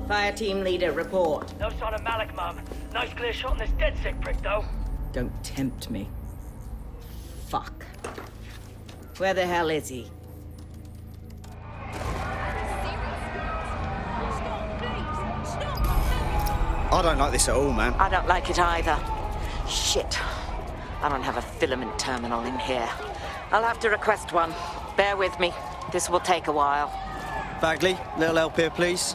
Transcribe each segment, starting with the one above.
Fire team leader, report. No sign of Malik, Mum. Nice clear shot on this dead sick prick, though. Don't tempt me. Fuck. Where the hell is he? I don't like this at all, man. I don't like it either. Shit. I don't have a filament terminal in here. I'll have to request one. Bear with me. This will take a while. Bagley, little help here, please.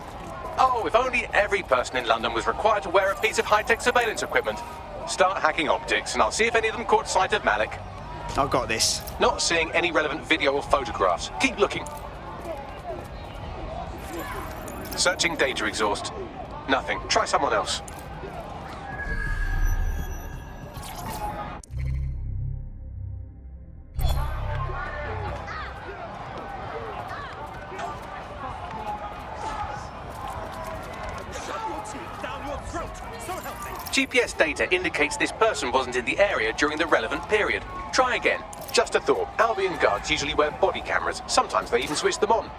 Oh, if only every person in London was required to wear a piece of high-tech surveillance equipment. Start hacking optics, and I'll see if any of them caught sight of Malik. I've got this. Not seeing any relevant video or photographs. Keep looking. Searching data exhaust. Nothing. Try someone else. GPS data indicates this person wasn't in the area during the relevant period. Try again. Just a thought. Albion guards usually wear body cameras. Sometimes they even switch them on.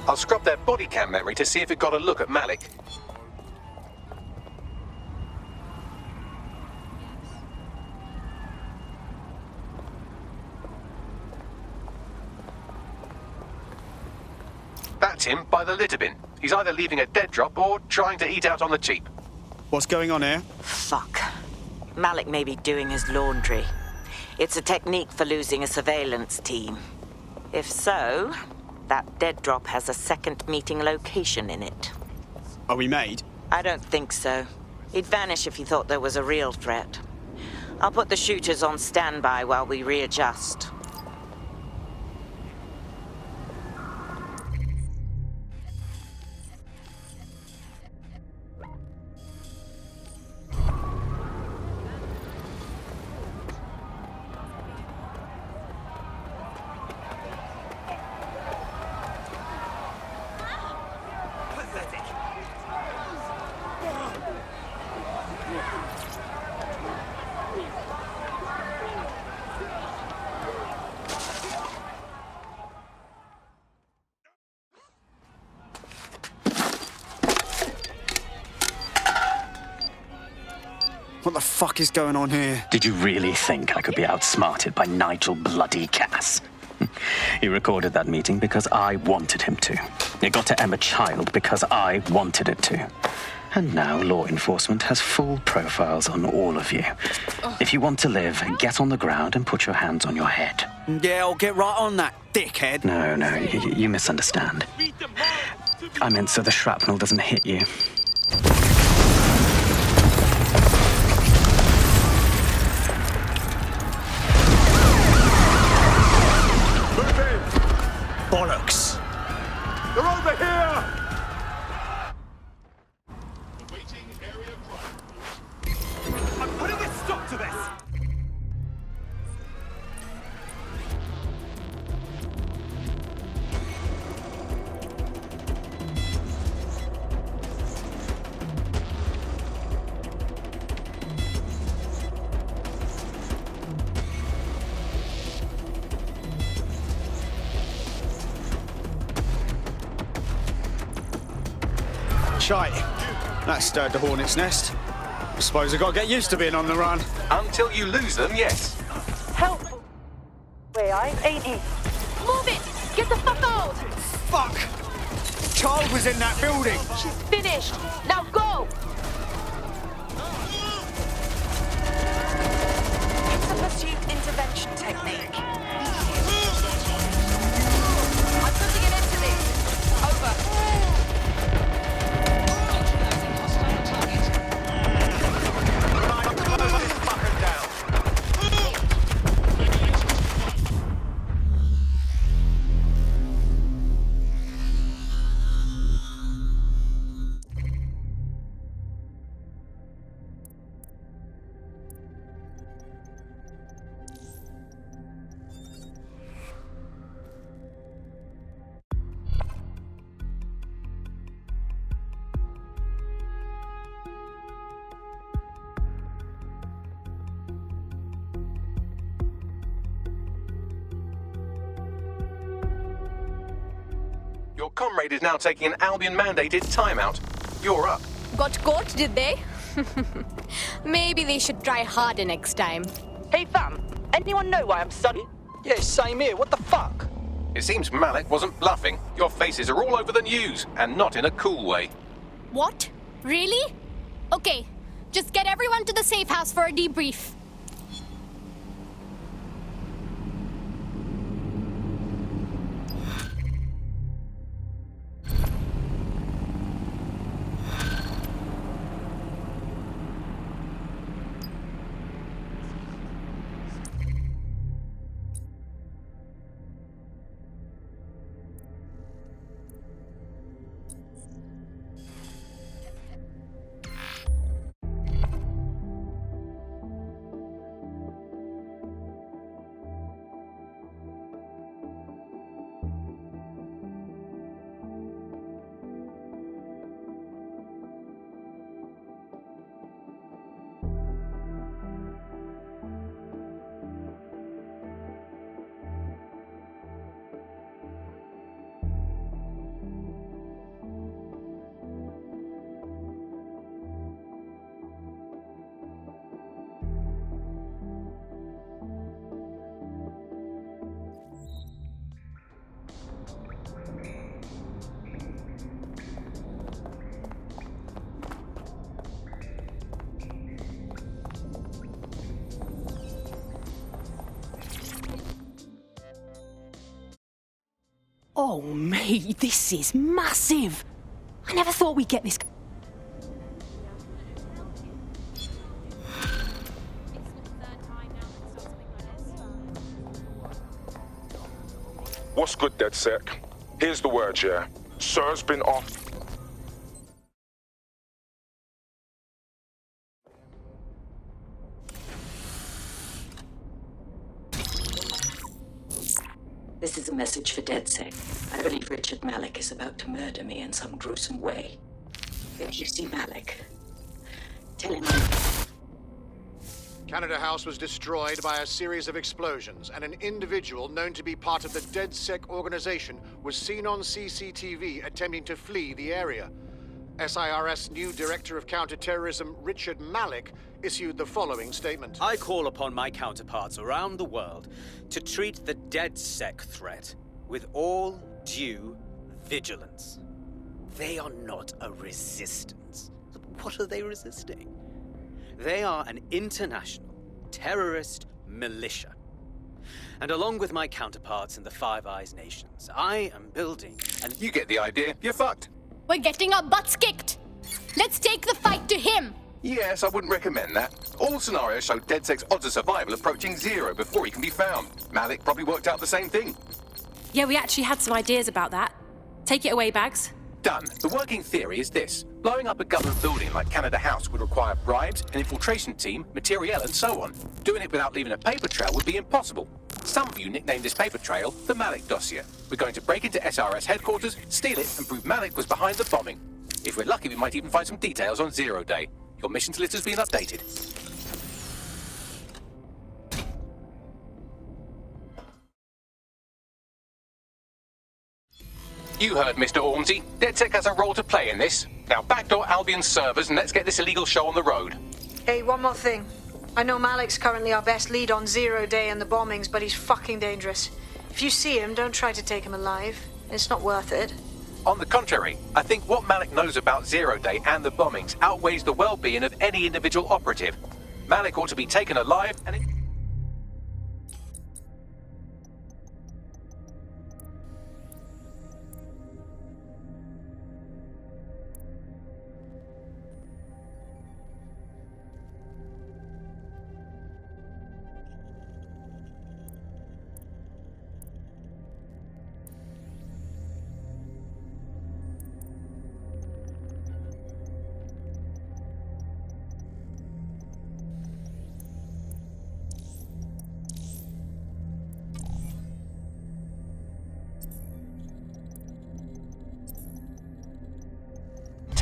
I'll scrub their body cam memory to see if it got a look at Malik. That's him by the litter bin. He's either leaving a dead drop or trying to eat out on the cheap. What's going on here? Fuck. Malik may be doing his laundry. It's a technique for losing a surveillance team. If so, that dead drop has a second meeting location in it. Are we made? I don't think so. He'd vanish if he thought there was a real threat. I'll put the shooters on standby while we readjust. What the fuck is going on here? Did you really think I could be outsmarted by Nigel bloody Cass? He recorded that meeting because I wanted him to. It got to Emma Child because I wanted it to. And now law enforcement has full profiles on all of you. If you want to live, get on the ground and put your hands on your head. Yeah, I'll get right on that, dickhead. No, you misunderstand. I meant so the shrapnel doesn't hit you. Bollocks. They're over here! I'm putting a stop to this! Shite. That stirred the hornet's nest. I suppose I gotta get used to being on the run. Until you lose them, yes. Help! ain't he? Move it! Get the fuck out! Fuck! Child was in that building! She's finished! Now go! It's a pursuit intervention technique. I'm putting an end to this. Over. Your comrade is now taking an Albion-mandated timeout. You're up. Got caught, did they? Maybe they should try harder next time. Hey fam, anyone know why I'm studying? Yeah, same here. What the fuck? It seems Malik wasn't bluffing. Your faces are all over the news, and not in a cool way. What? Really? Okay, just get everyone to the safe house for a debrief. Oh, mate, this is massive! I never thought we'd get this. What's good, DedSec? Here's the word, yeah. Sir's been off. This is a message for DedSec. I believe Richard Malik is about to murder me in some gruesome way. If you see Malik, tell him Canada House was destroyed by a series of explosions, and an individual known to be part of the DedSec organization was seen on CCTV attempting to flee the area. SIRS new Director of Counterterrorism, Richard Malik, issued the following statement. I call upon my counterparts around the world to treat the DedSec threat with all due vigilance. They are not a resistance. What are they resisting? They are an international terrorist militia. And along with my counterparts in the Five Eyes nations, I am building and You get the idea. You're fucked. We're getting our butts kicked. Let's take the fight to him. Yes, I wouldn't recommend that. All scenarios show DedSec's odds of survival approaching 0 before he can be found. Malik probably worked out the same thing. Yeah, we actually had some ideas about that. Take it away, Bags. Done. The working theory is this. Blowing up a government building like Canada House would require bribes, an infiltration team, materiel, and so on. Doing it without leaving a paper trail would be impossible. Some of you nicknamed this paper trail the Malik dossier. We're going to break into SRS headquarters, steal it, and prove Malik was behind the bombing. If we're lucky, we might even find some details on Zero Day. Your missions list has been updated. You heard Mr. Ormsey. DedSec has a role to play in this. Now backdoor Albion's servers and let's get this illegal show on the road. Hey, one more thing. I know Malik's currently our best lead on Zero Day and the bombings, but he's fucking dangerous. If you see him, don't try to take him alive. It's not worth it. On the contrary, I think what Malik knows about Zero Day and the bombings outweighs the well-being of any individual operative. Malik ought to be taken alive and...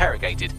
interrogated.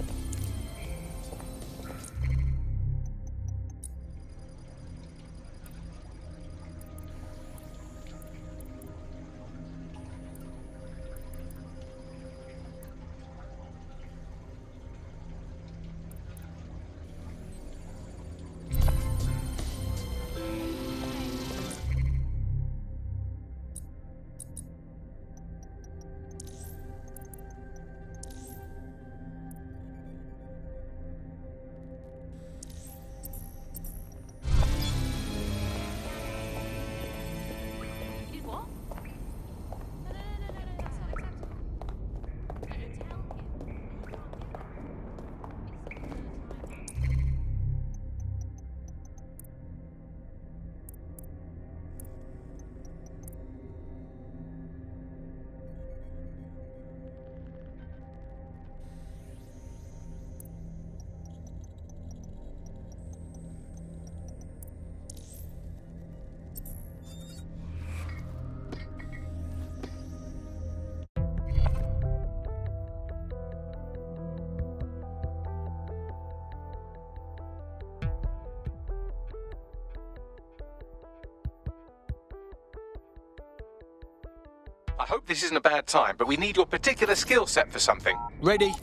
I hope this isn't a bad time, but we need your particular skill set for something. Ready?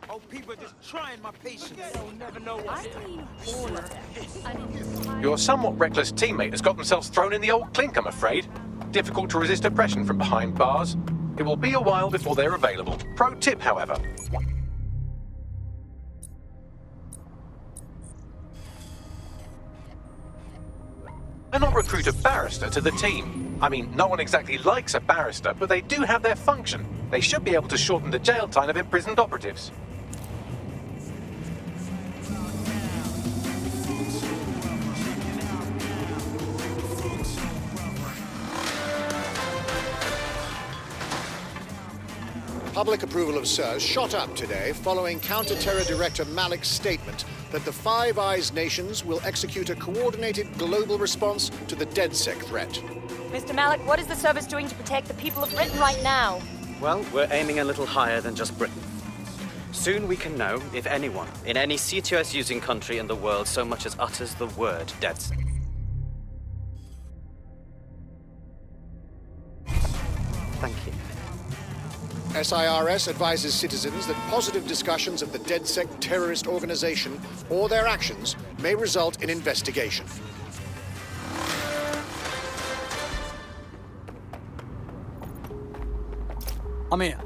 Oh, people are just trying my patience. They'll never know what's Your somewhat reckless teammate has got themselves thrown in the old clink, I'm afraid. Difficult to resist oppression from behind bars. It will be a while before they're available. Pro tip, however. Why not recruit a barrister to the team? I mean, no one exactly likes a barrister, but they do have their function. They should be able to shorten the jail time of imprisoned operatives. Public approval of SIRS shot up today following Counter-Terror Director Malik's statement that the Five Eyes nations will execute a coordinated global response to the DedSec threat. Mr. Malik, what is the service doing to protect the people of Britain right now? Well, we're aiming a little higher than just Britain. Soon we can know if anyone in any CTOS using country in the world so much as utters the word DedSec. Thank you. SIRS advises citizens that positive discussions of the DedSec terrorist organization or their actions may result in investigation. I'm here.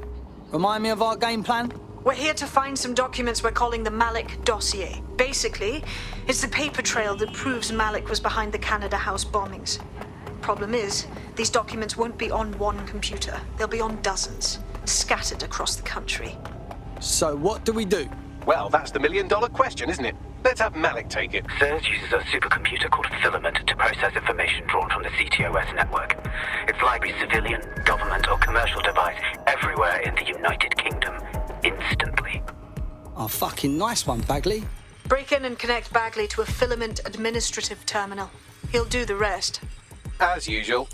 Remind me of our game plan? We're here to find some documents we're calling the Malik dossier. Basically, it's the paper trail that proves Malik was behind the Canada House bombings. Problem is, these documents won't be on one computer. They'll be on dozens, scattered across the country. So what do we do? Well, that's the million-dollar question, isn't it? Let's have Malik take it. SIRS uses a supercomputer called Filament to process information drawn from the CTOS network. It's like a civilian, government, or commercial device everywhere in the United Kingdom, instantly. Oh, fucking nice one, Bagley. Break in and connect Bagley to a Filament administrative terminal. He'll do the rest. As usual.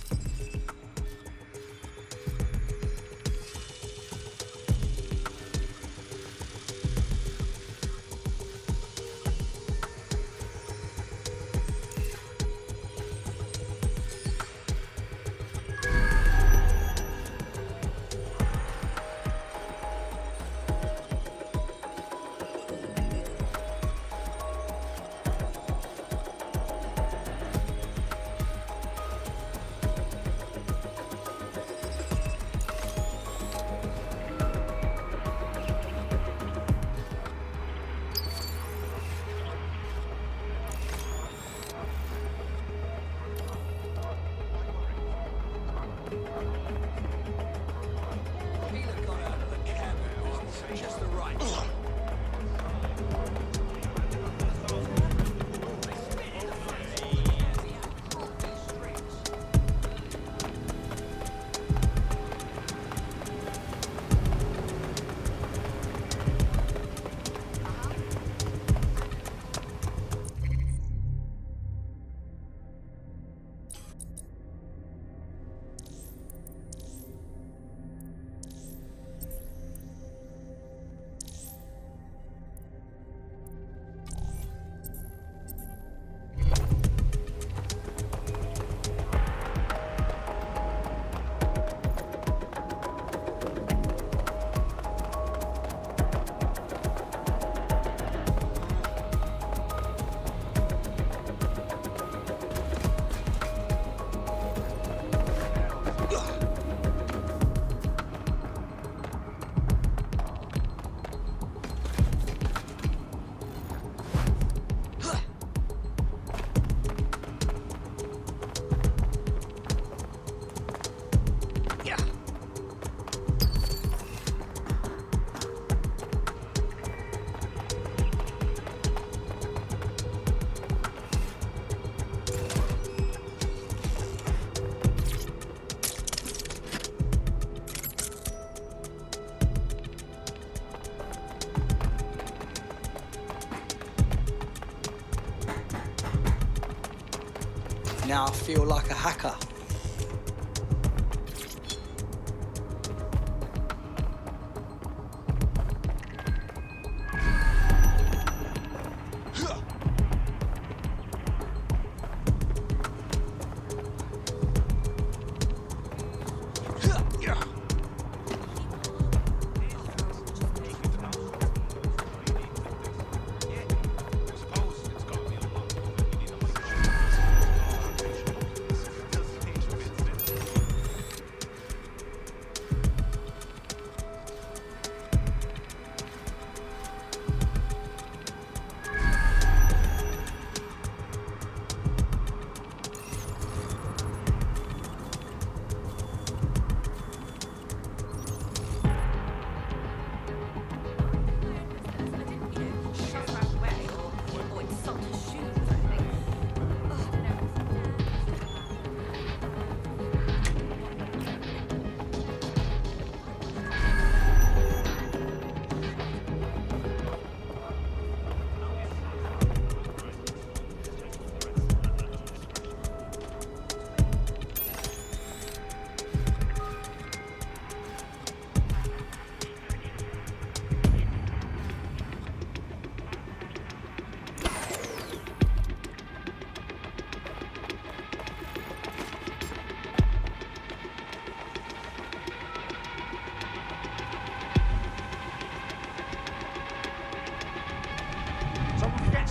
Now I feel like a hacker.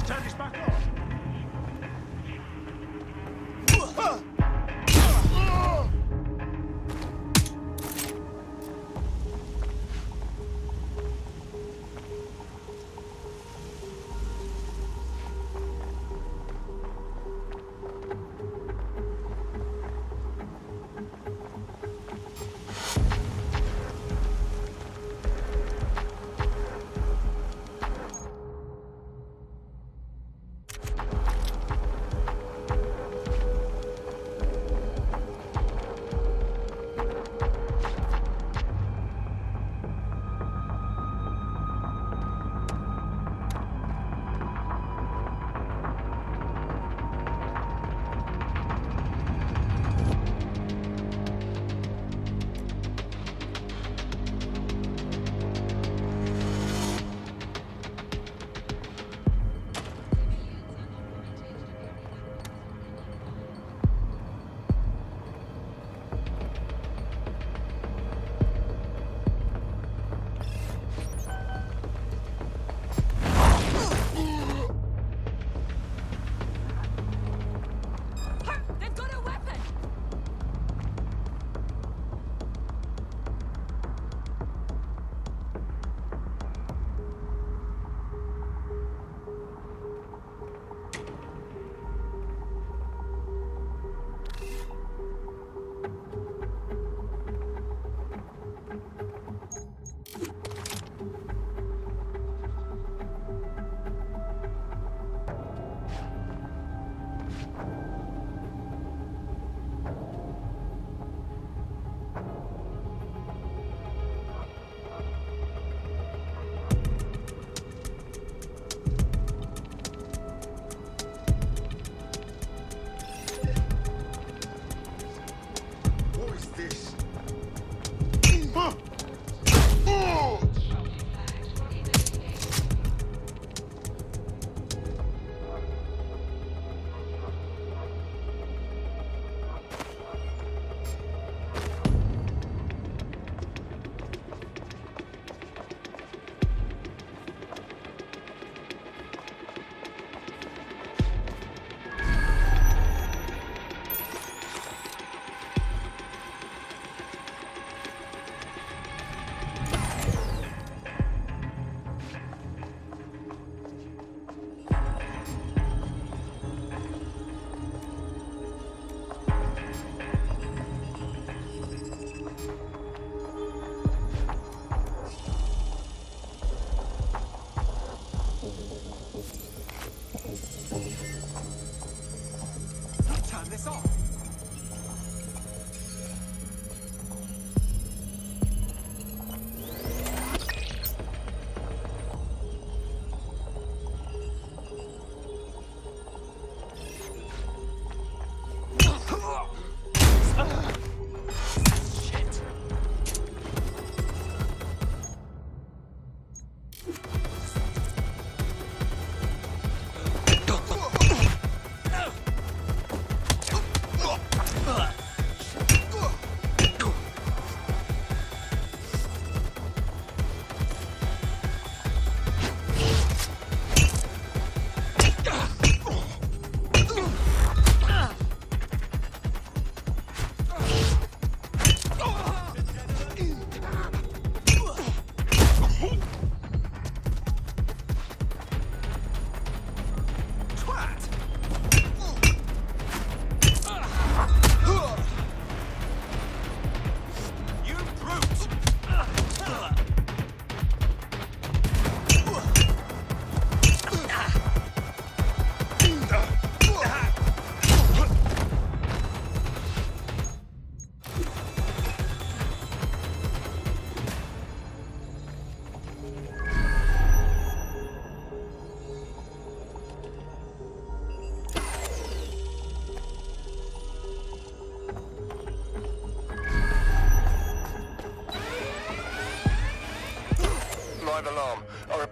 Turn this back on.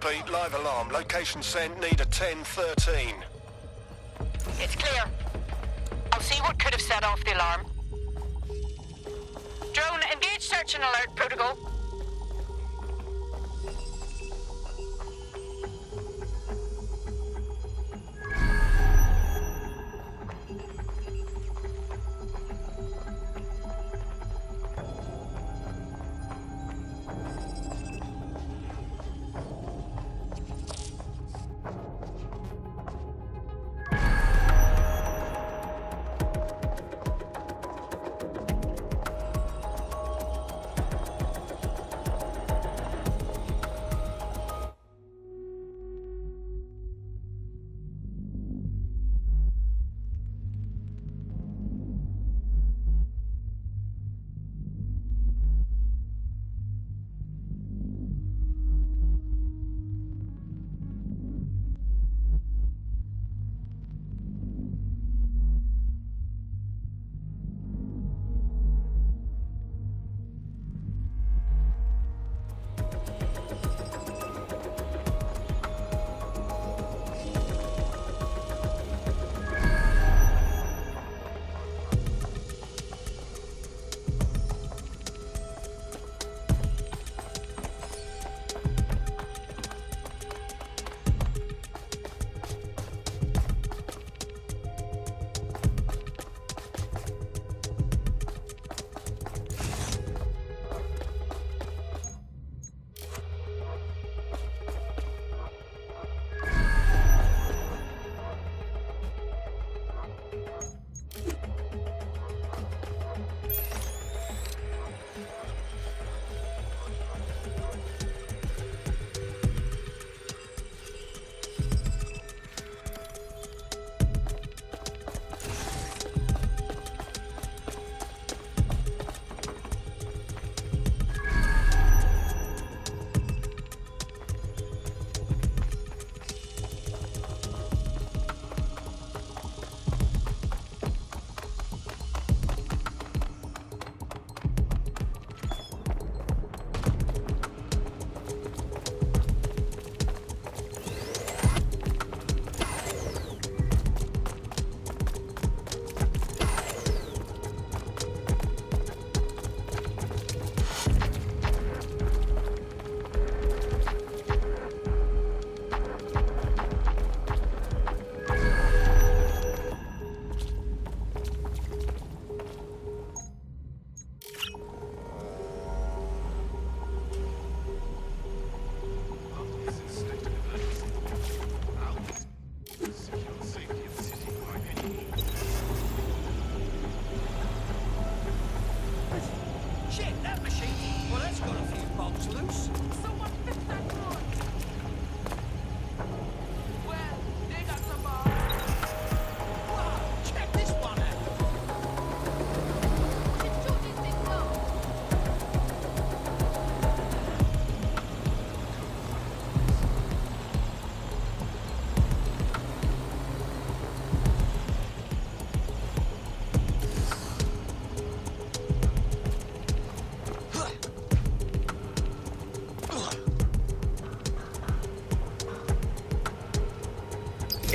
Repeat, live alarm. Location sent, need a 1013. It's clear. I'll see what could have set off the alarm. Drone, engage search and alert protocol.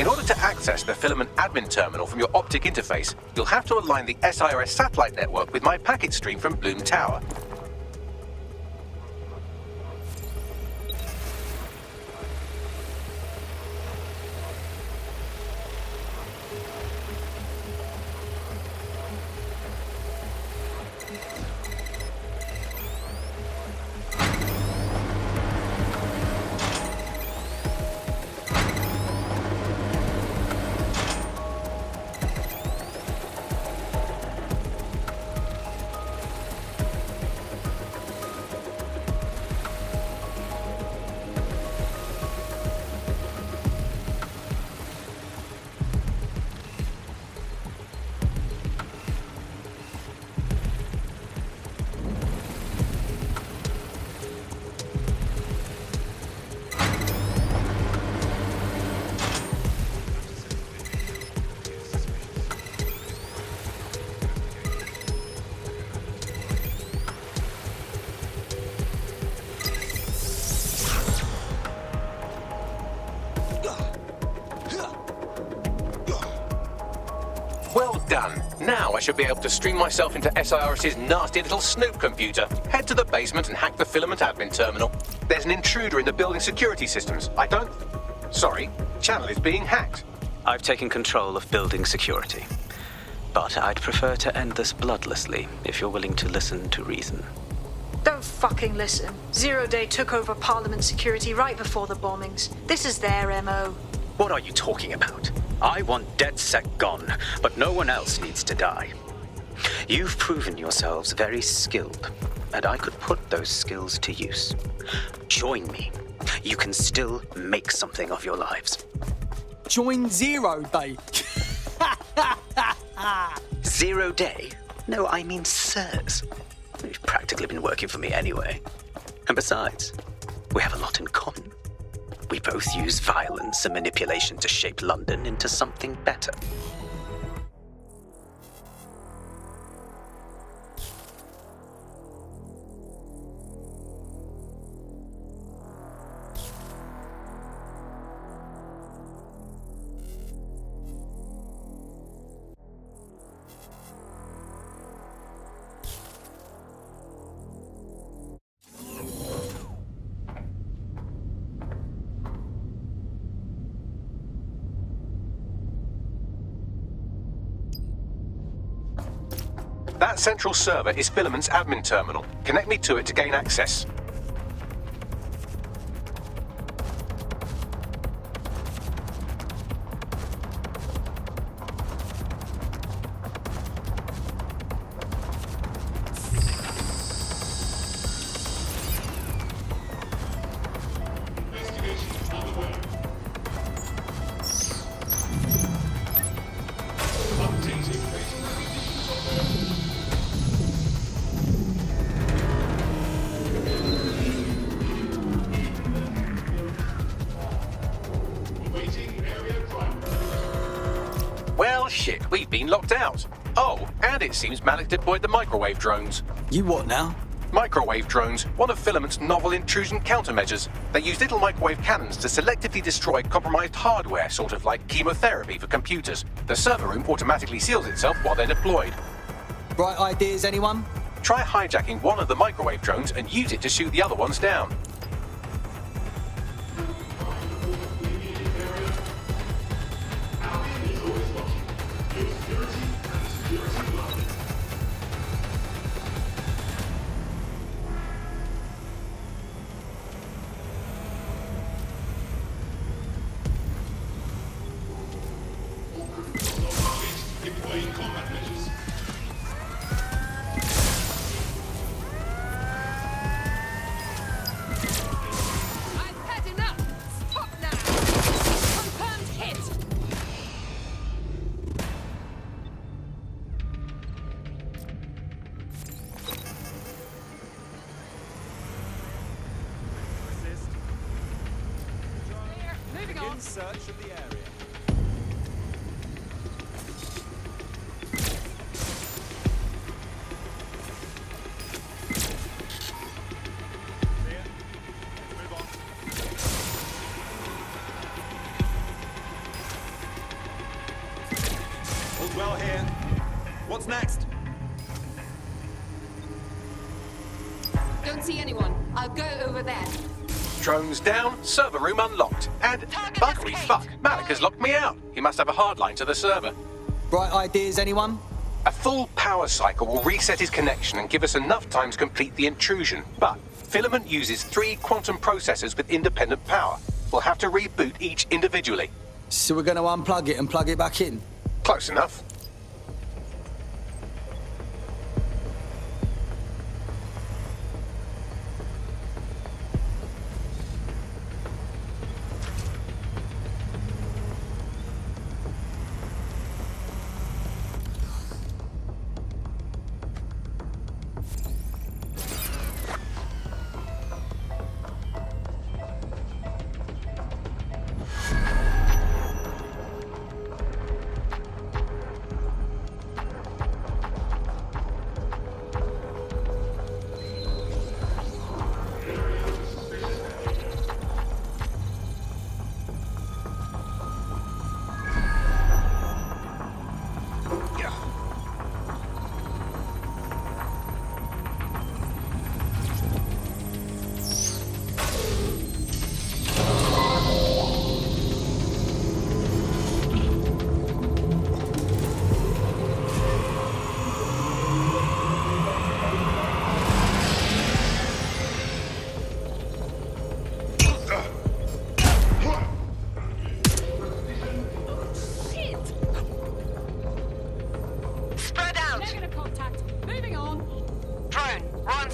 In order to access the Filament admin terminal from your optic interface, you'll have to align the SIRS satellite network with my packet stream from Bloom Tower. done. Now I should be able to stream myself into SIRS's nasty little Snoop computer, head to the basement and hack the filament admin terminal. There's an intruder in the building security systems. Sorry, channel is being hacked. I've taken control of building security. But I'd prefer to end this bloodlessly, if you're willing to listen to reason. Don't fucking listen. Zero Day took over Parliament security right before the bombings. This is their MO. What are you talking about? I want DedSec gone, but no one else needs to die. You've proven yourselves very skilled, and I could put those skills to use. Join me. You can still make something of your lives. Join Zero Day. 0 Day? No, I mean SIRS. You've practically been working for me anyway. And besides, we have a lot in common. We both use violence and manipulation to shape London into something better. That central server is Filament's admin terminal. Connect me to it to gain access. Well, shit, we've been locked out. Oh, and it seems Malik deployed the microwave drones. You what now? Microwave drones, one of Filament's novel intrusion countermeasures. They use little microwave cannons to selectively destroy compromised hardware, sort of like chemotherapy for computers. The server room automatically seals itself while they're deployed. Bright ideas, anyone? Try hijacking one of the microwave drones and use it to shoot the other ones down. In search of the area. All's well here. What's next? Don't see anyone. I'll go over there. Drones down, server room unlocked. And buggery fuck, Malik has locked me out. He must have a hard line to the server. Bright ideas, anyone? A full power cycle will reset his connection and give us enough time to complete the intrusion. But Filament uses 3 quantum processors with independent power. We'll have to reboot each individually. So we're going to unplug it and plug it back in? Close enough.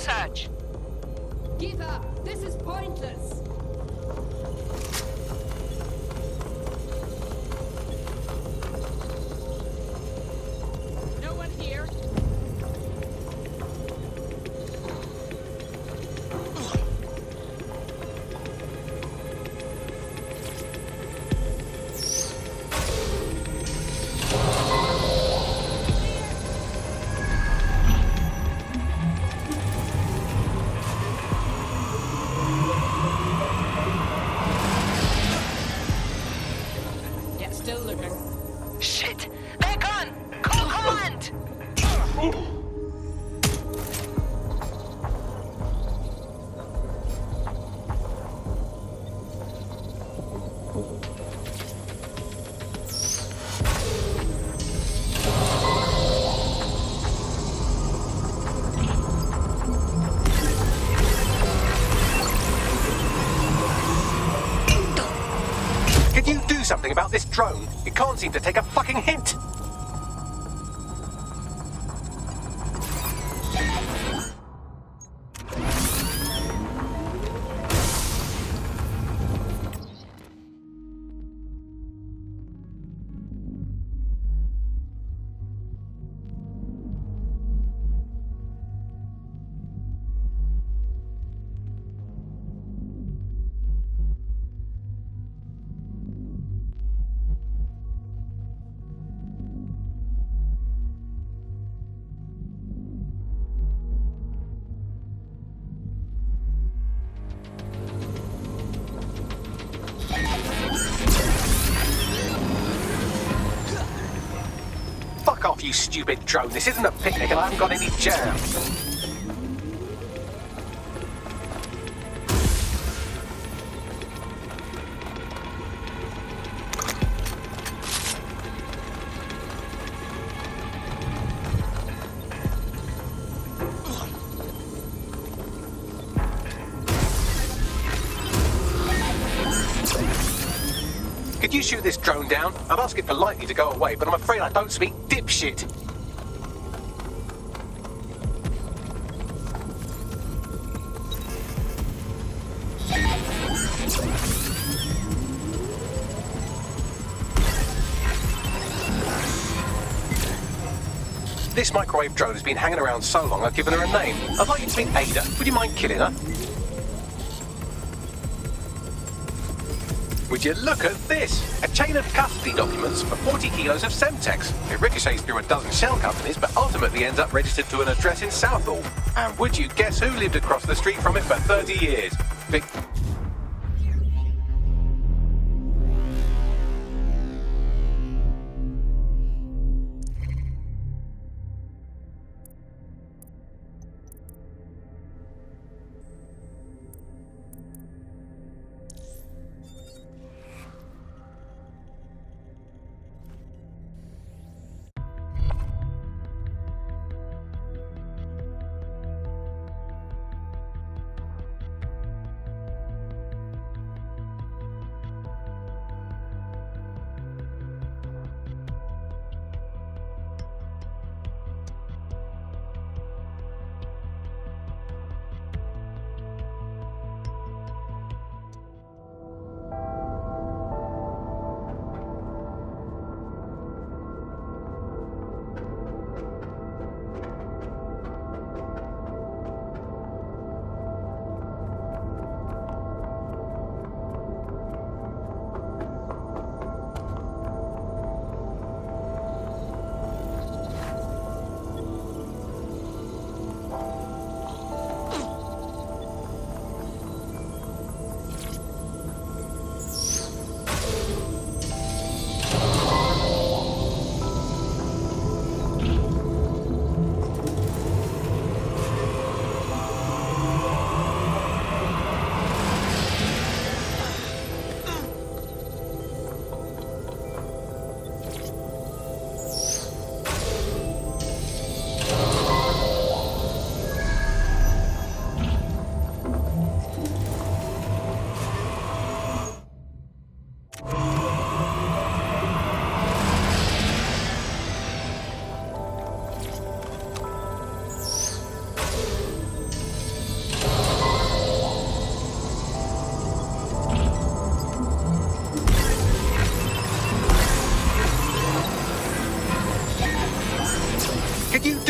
search. Give up. This is pointless. No one here. Still looking. Shit! They're gone! Call command! Can you do something about this drone? It can't seem to take a fucking hint. Fuck off, you stupid drone. This isn't a picnic and I haven't got any jam. Could you shoot this drone down? I'd ask it politely to go away, but I'm afraid I don't speak dipshit. This microwave drone has been hanging around so long I've given her a name. I'd like you to meet Ada. Would you mind killing her? Would you look at this? A chain of custody documents for 40 kilos of Semtex. It ricochets through a dozen shell companies, but ultimately ends up registered to an address in Southall. And would you guess who lived across the street from it for 30 years?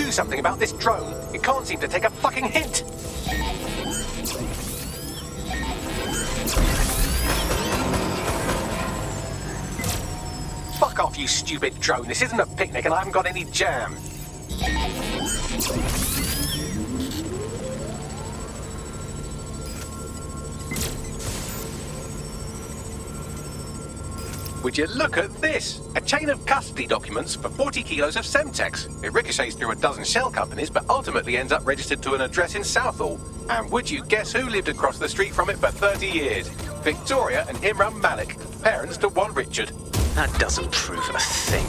do something about this drone? It can't seem to take a fucking hint. Fuck off, you stupid drone. This isn't a picnic and I haven't got any jam. Would you look at this? A chain of custody documents for 40 kilos of Semtex. It ricochets through a dozen shell companies, but ultimately ends up registered to an address in Southall. And would you guess who lived across the street from it for 30 years? Victoria and Imran Malik, parents to one Richard. That doesn't prove a thing.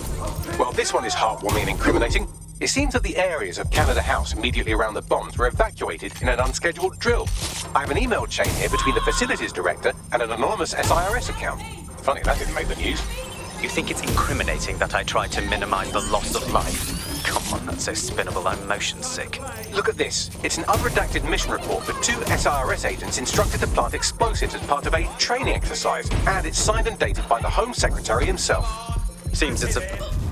Well, this one is heartwarming and incriminating. It seems that the areas of Canada House immediately around the bombs were evacuated in an unscheduled drill. I have an email chain here between the facilities director and an anonymous SIRS account. Funny that didn't make the news. You think it's incriminating that I tried to minimize the loss of life? Come on, that's so spinnable, I'm motion sick. Look at this. It's an unredacted mission report for 2 SIRS agents instructed to plant explosives as part of a training exercise, and it's signed and dated by the Home Secretary himself. Seems it's a...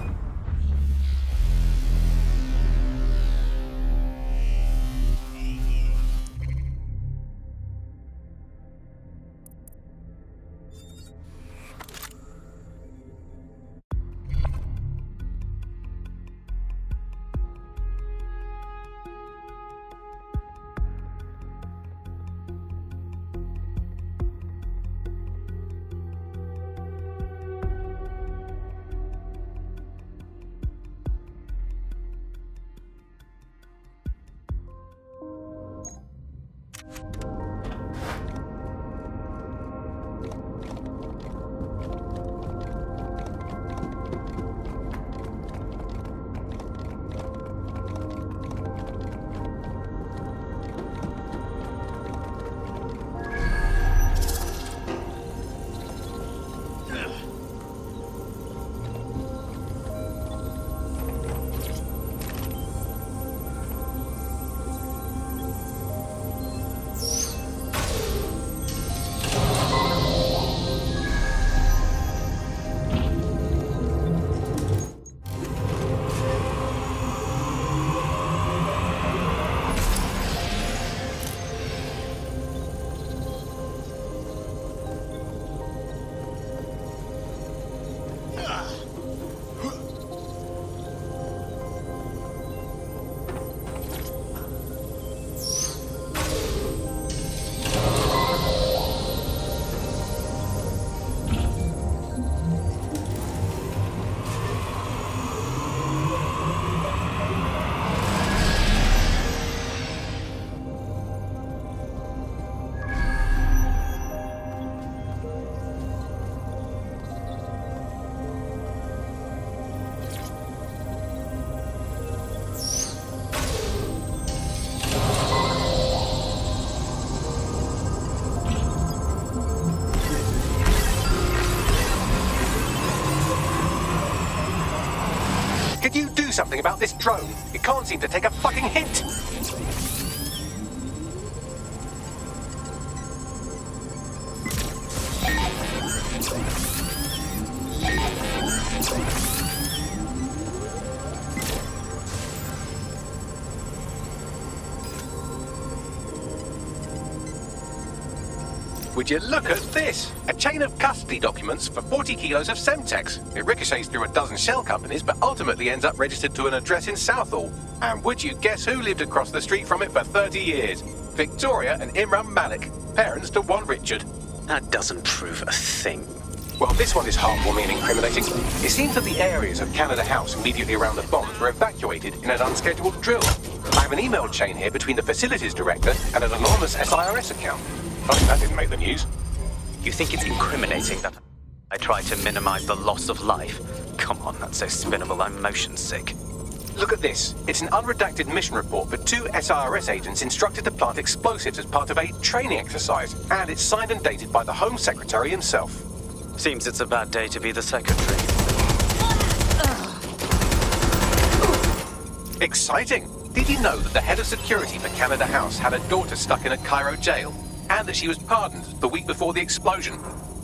Could you do something about this drone? It can't seem to take a fucking hint. Would you look at this? A chain of custody documents for 40 kilos of Semtex. It ricochets through a dozen shell companies, but ultimately ends up registered to an address in Southall. And would you guess who lived across the street from it for 30 years? Victoria and Imran Malik, parents to one Richard. That doesn't prove a thing. Well, this one is heartwarming and incriminating. It seems that the areas of Canada House immediately around the bombs were evacuated in an unscheduled drill. I have an email chain here between the facilities director and an anonymous SIRS account. Funny that didn't make the news. You think it's incriminating that I tried to minimize the loss of life? Come on, that's so spinnable, I'm motion sick. Look at this. It's an unredacted mission report for 2 SIRS agents instructed to plant explosives as part of a training exercise, and it's signed and dated by the Home Secretary himself. Seems it's a bad day to be the secretary. Exciting! Did you know that the head of security for Canada House had a daughter stuck in a Cairo jail, and that she was pardoned the week before the explosion?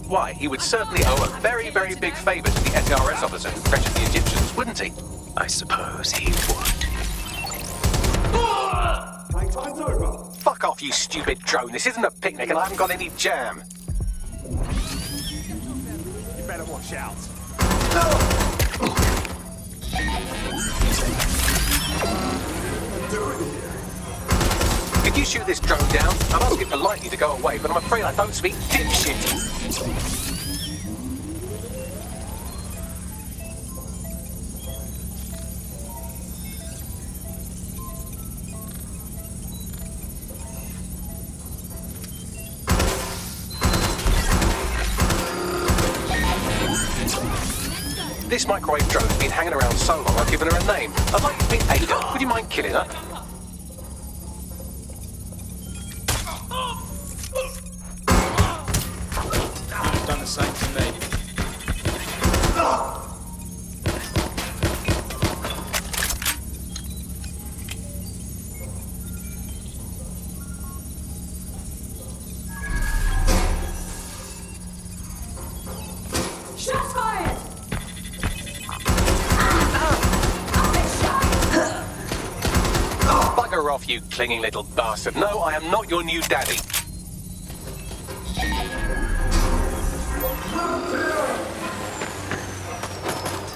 Why, he would certainly owe a very, very big favor to the SIRS officer who pressured the Egyptians, wouldn't he? I suppose he would. Playtime's over. Fuck off, you stupid drone. This isn't a picnic and I haven't got any jam. You better watch out. Could you shoot this drone down? I'll ask it politely to go away, but I'm afraid I don't speak dipshit. This microwave drone's been hanging around so long I've given her a name. I'd like you to meet Ada. Would you mind killing her? You've done the same to me. Shots fired! Bugger off, you clinging little bastard. No, I am not your new daddy.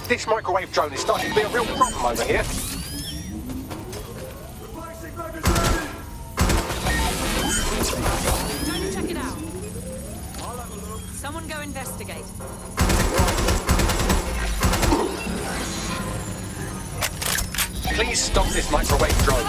This microwave drone is starting to be a real problem over here. Time to check it out. Someone go investigate. Please stop this microwave drone.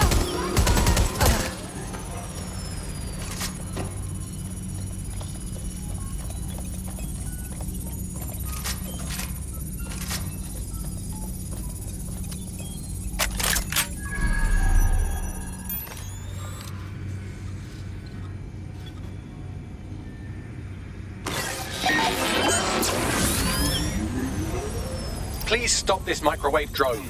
Please stop this microwave drone.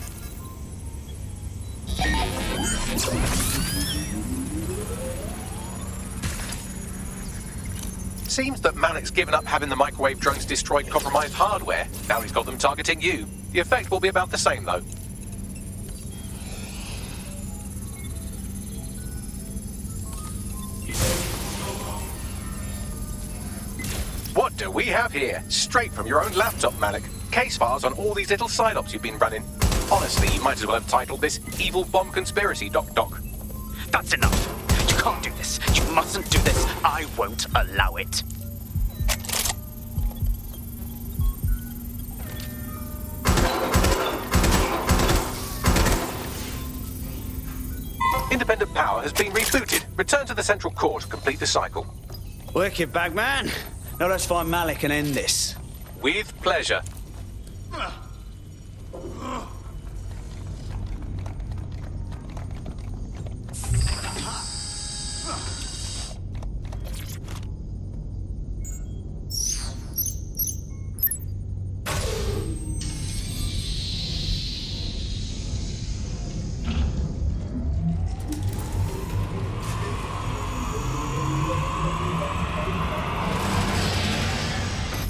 Seems that Malik's given up having the microwave drones destroy compromised hardware. Now he's got them targeting you. The effect will be about the same, though. What do we have here? Straight from your own laptop, Malik. Case files on all these little side ops you've been running. Honestly, you might as well have titled this Evil Bomb Conspiracy, Doc. That's enough. You can't do this. You mustn't do this. I won't allow it. Independent power has been rebooted. Return to the central core to complete the cycle. Wicked, Bagman. Now let's find Malik and end this. With pleasure.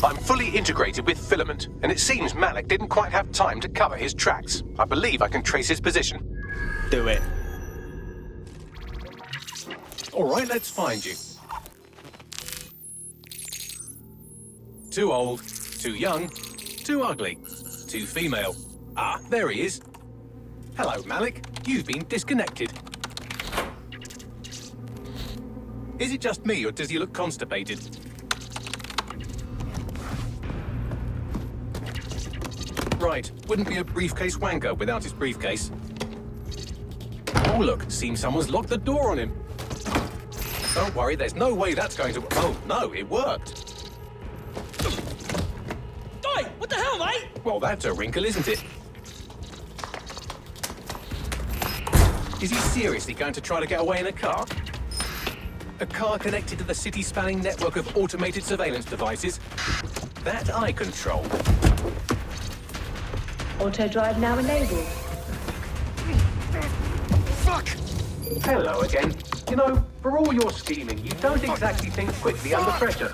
I'm fully integrated with Filament, and it seems Malik didn't quite have time to cover his tracks. I believe I can trace his position. Do it. All right, let's find you. Too old, too young, too ugly, too female. Ah, there he is. Hello, Malik. You've been disconnected. Is it just me, or does he look constipated? Right, wouldn't be a briefcase wanker without his briefcase. Oh look, seems someone's locked the door on him. Don't worry, there's no way that's going to... Oh, no, it worked. Oi, what the hell, mate? Well, that's a wrinkle, isn't it? Is he seriously going to try to get away in a car? A car connected to the city-spanning network of automated surveillance devices? That I control. Auto drive now enabled. Fuck! Hello again. You know, for all your scheming, you don't exactly think quickly under pressure.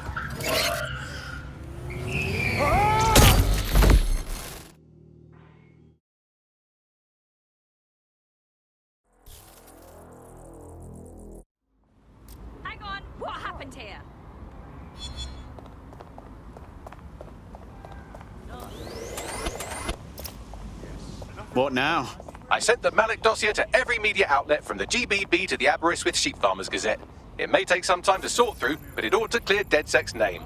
What now? I sent the Malik dossier to every media outlet from the GBB to the Aberystwyth Sheep Farmers Gazette. It may take some time to sort through, but it ought to clear DedSec's name.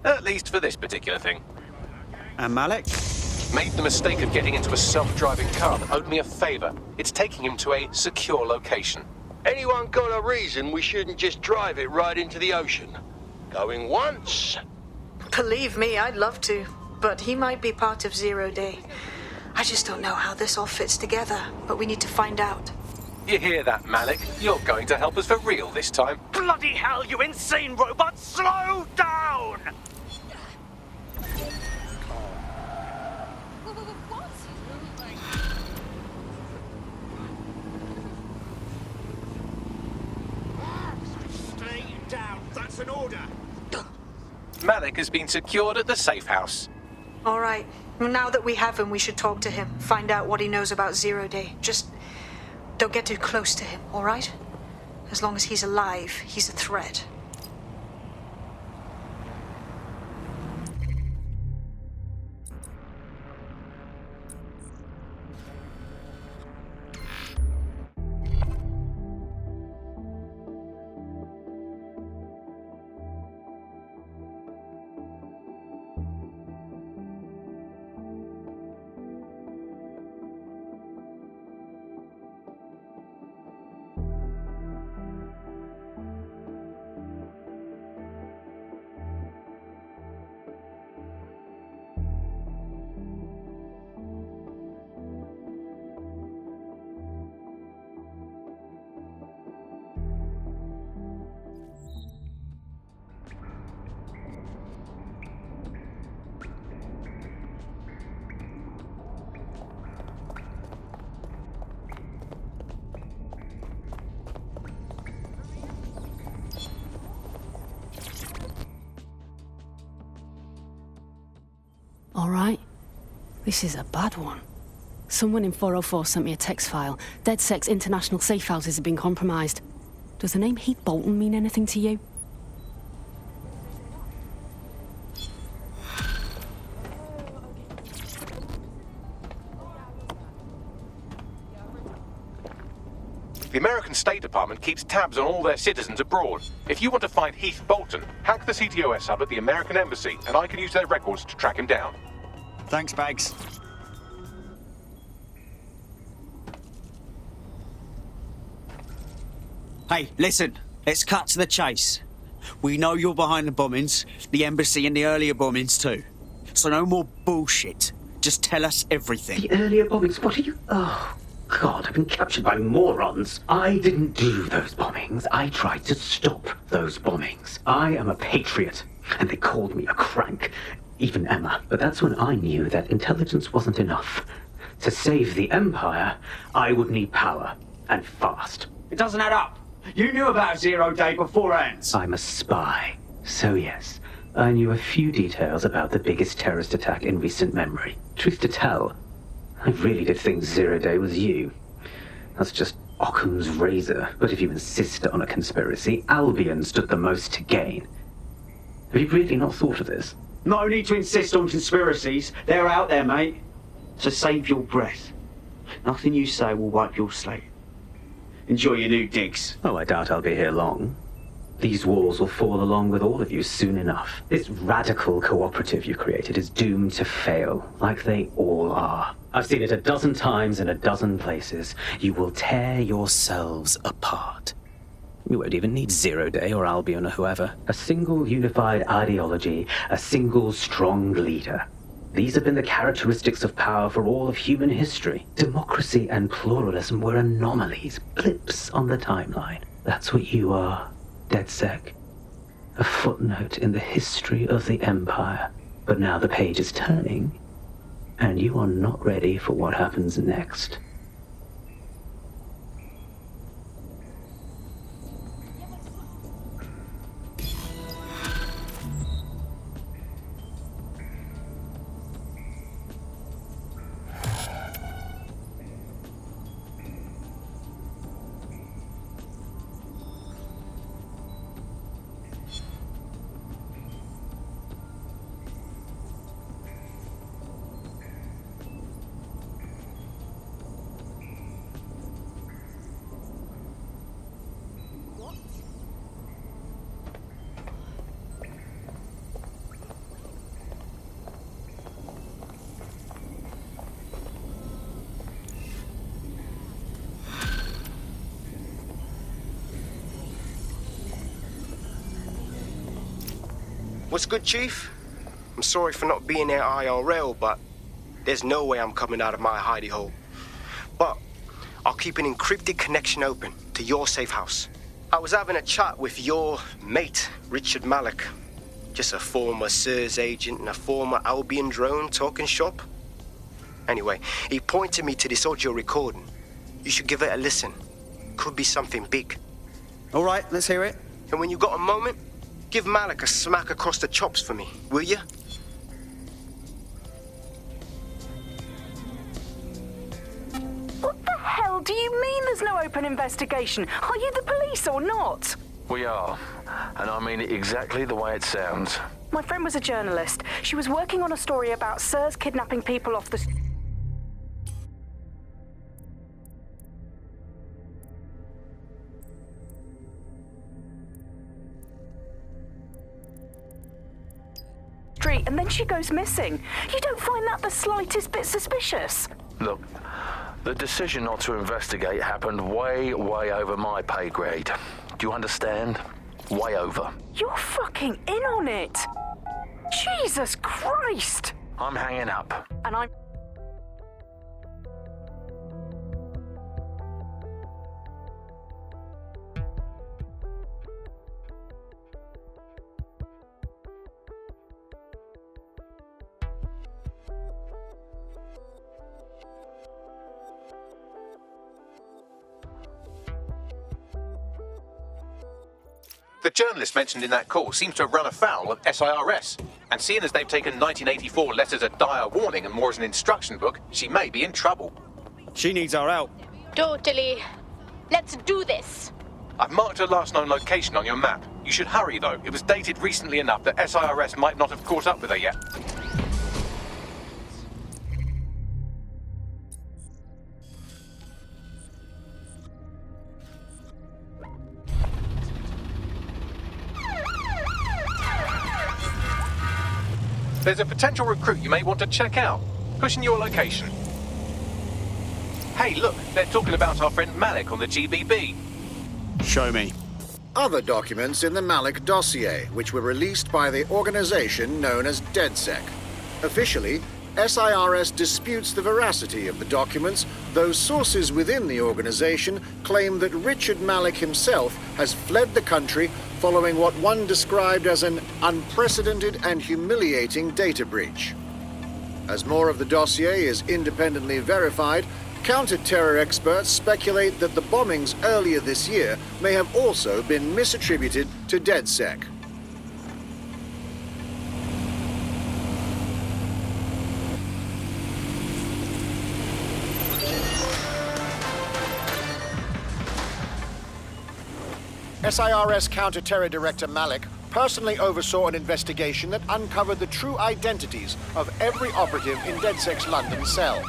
At least for this particular thing. And Malik? Made the mistake of getting into a self-driving car that owed me a favor. It's taking him to a secure location. Anyone got a reason we shouldn't just drive it right into the ocean? Going once? Believe me, I'd love to. But he might be part of Zero Day. I just don't know how this all fits together, but we need to find out. You hear that, Malik? You're going to help us for real this time. Bloody hell, you insane robot! Slow down! Stay down. That's an order. Malik has been secured at the safe house. All right. Well, now that we have him, we should talk to him. Find out what he knows about Zero Day. Just don't get too close to him, all right? As long as he's alive, he's a threat. All right. This is a bad one. Someone in 404 sent me a text file. DedSec's international safe houses have been compromised. Does the name Heath Bolton mean anything to you? The American State Department keeps tabs on all their citizens abroad. If you want to find Heath Bolton, hack the CTOS hub at the American Embassy, and I can use their records to track him down. Thanks, Bags. Hey, listen. Let's cut to the chase. We know you're behind the bombings, the embassy and the earlier bombings too. So no more bullshit. Just tell us everything. The earlier bombings? What are you... Oh, God, I've been captured by morons. I didn't do those bombings. I tried to stop those bombings. I am a patriot, and they called me a crank. Even Emma. But that's when I knew that intelligence wasn't enough. To save the Empire, I would need power, and fast. It doesn't add up. You knew about Zero Day beforehand. I'm a spy. So yes, I knew a few details about the biggest terrorist attack in recent memory. Truth to tell, I really did think Zero Day was you. That's just Occam's razor. But if you insist on a conspiracy, Albion stood the most to gain. Have you really not thought of this? No need to insist on conspiracies. They're out there, mate. So save your breath. Nothing you say will wipe your slate. Enjoy your new digs. Oh, I doubt I'll be here long. These walls will fall along with all of you soon enough. This radical cooperative you created is doomed to fail, like they all are. I've seen it a dozen times in a dozen places. You will tear yourselves apart. We won't even need Zero Day or Albion or whoever. A single unified ideology, a single strong leader. These have been the characteristics of power for all of human history. Democracy and pluralism were anomalies, blips on the timeline. That's what you are, DedSec. A footnote in the history of the Empire. But now the page is turning, and you are not ready for what happens next. What's good, Chief? I'm sorry for not being there IRL, but there's no way I'm coming out of my hidey hole. But I'll keep an encrypted connection open to your safe house. I was having a chat with your mate, Richard Malik. Just a former SIRS agent and a former Albion drone talking shop. Anyway, he pointed me to this audio recording. You should give it a listen. Could be something big. All right, let's hear it. And when you got a moment, give Malik a smack across the chops for me, will you? What the hell do you mean there's no open investigation? Are you the police or not? We are. And I mean it exactly the way it sounds. My friend was a journalist. She was working on a story about SIRS kidnapping people off the... street, and then she goes missing. You don't find that the slightest bit suspicious? Look, the decision not to investigate happened way over my pay grade. Do you understand? Way over. You're fucking in on it. Jesus Christ. I'm hanging up. And I'm... The journalist mentioned in that call seems to have run afoul of SIRS. And seeing as they've taken 1984 letters of dire warning and more as an instruction book, she may be in trouble. She needs our help. Totally. Let's do this. I've marked her last known location on your map. You should hurry, though. It was dated recently enough that SIRS might not have caught up with her yet. There's a potential recruit you may want to check out. Pushing your location. Hey, look, they're talking about our friend Malik on the GBB. Show me. Other documents in the Malik dossier, which were released by the organization known as DedSec. Officially, SIRS disputes the veracity of the documents, though sources within the organization claim that Richard Malik himself has fled the country following what one described as an unprecedented and humiliating data breach. As more of the dossier is independently verified, counter-terror experts speculate that the bombings earlier this year may have also been misattributed to DedSec. SIRS Counter-Terror Director Malik personally oversaw an investigation that uncovered the true identities of every operative in DedSec's London cell.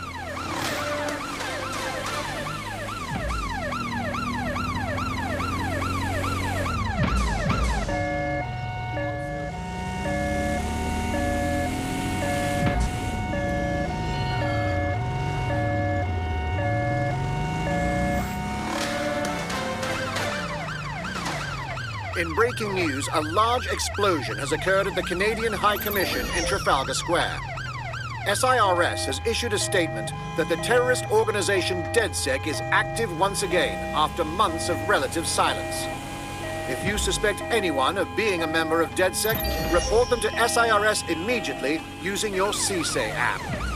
In breaking news, a large explosion has occurred at the Canadian High Commission in Trafalgar Square. SIRS has issued a statement that the terrorist organization DedSec is active once again after months of relative silence. If you suspect anyone of being a member of DedSec, report them to SIRS immediately using your CSAY app.